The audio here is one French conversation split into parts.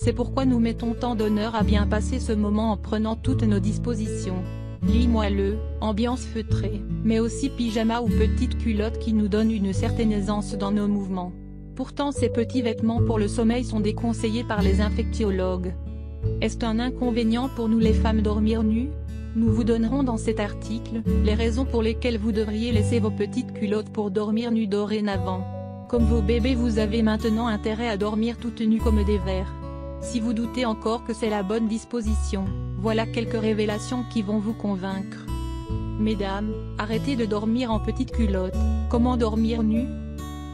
C'est pourquoi nous mettons tant d'honneur à bien passer ce moment en prenant toutes nos dispositions. Lit moelleux, ambiance feutrée, mais aussi pyjama ou petite culotte qui nous donnent une certaine aisance dans nos mouvements. Pourtant ces petits vêtements pour le sommeil sont déconseillés par les infectiologues. Est-ce un inconvénient pour nous les femmes dormir nues? Nous vous donnerons dans cet article, les raisons pour lesquelles vous devriez laisser vos petites culottes pour dormir nues dorénavant. Comme vos bébés vous avez maintenant intérêt à dormir toutes nues comme des vers. Si vous doutez encore que c'est la bonne disposition, voilà quelques révélations qui vont vous convaincre. Mesdames, arrêtez de dormir en petites culottes. Comment dormir nu?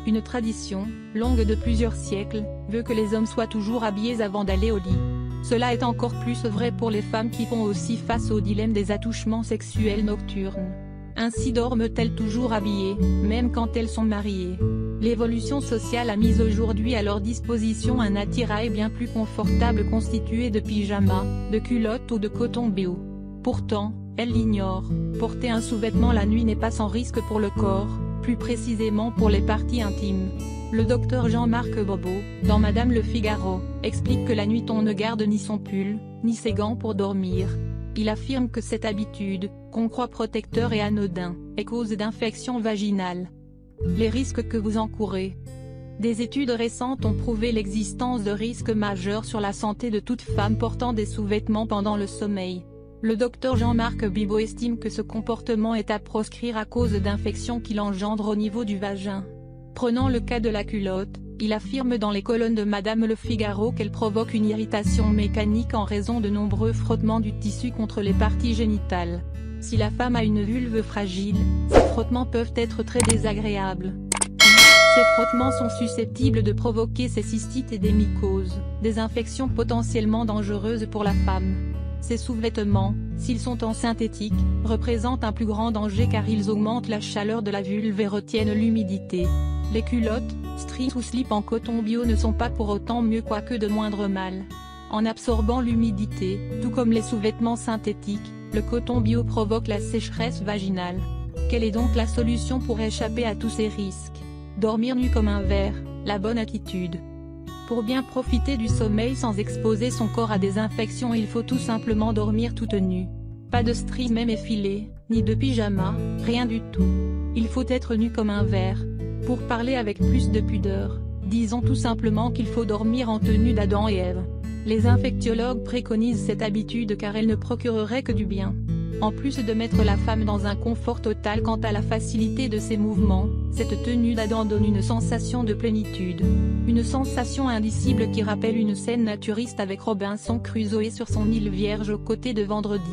Une tradition, longue de plusieurs siècles, veut que les hommes soient toujours habillés avant d'aller au lit. Cela est encore plus vrai pour les femmes qui font aussi face au dilemme des attouchements sexuels nocturnes. Ainsi dorment-elles toujours habillées, même quand elles sont mariées. L'évolution sociale a mis aujourd'hui à leur disposition un attirail bien plus confortable constitué de pyjamas, de culottes ou de coton bio. Pourtant, elles l'ignorent, porter un sous-vêtement la nuit n'est pas sans risque pour le corps, plus précisément pour les parties intimes. Le docteur Jean-Marc Bobo, dans Madame Le Figaro, explique que la nuit on ne garde ni son pull, ni ses gants pour dormir. Il affirme que cette habitude, qu'on croit protecteur et anodin, est cause d'infections vaginales. Les risques que vous encourez. Des études récentes ont prouvé l'existence de risques majeurs sur la santé de toute femme portant des sous-vêtements pendant le sommeil. Le docteur Jean-Marc Bibo estime que ce comportement est à proscrire à cause d'infections qu'il engendre au niveau du vagin. Prenant le cas de la culotte, il affirme dans les colonnes de Madame Le Figaro qu'elle provoque une irritation mécanique en raison de nombreux frottements du tissu contre les parties génitales. Si la femme a une vulve fragile, ces frottements peuvent être très désagréables. Ces frottements sont susceptibles de provoquer ces cystites et des mycoses, des infections potentiellement dangereuses pour la femme. Ces sous-vêtements, s'ils sont en synthétique, représentent un plus grand danger car ils augmentent la chaleur de la vulve et retiennent l'humidité. Les culottes, strips ou slips en coton bio ne sont pas pour autant mieux quoique de moindre mal. En absorbant l'humidité, tout comme les sous-vêtements synthétiques, le coton bio provoque la sécheresse vaginale. Quelle est donc la solution pour échapper à tous ces risques? Dormir nu comme un ver, la bonne attitude. Pour bien profiter du sommeil sans exposer son corps à des infections, il faut tout simplement dormir toute nue. Pas de string même effilé, ni de pyjama, rien du tout. Il faut être nu comme un ver. Pour parler avec plus de pudeur, disons tout simplement qu'il faut dormir en tenue d'Adam et Ève. Les infectiologues préconisent cette habitude car elle ne procurerait que du bien. En plus de mettre la femme dans un confort total quant à la facilité de ses mouvements, cette tenue d'Adam donne une sensation de plénitude. Une sensation indicible qui rappelle une scène naturiste avec Robinson Crusoe sur son île vierge aux côtés de Vendredi.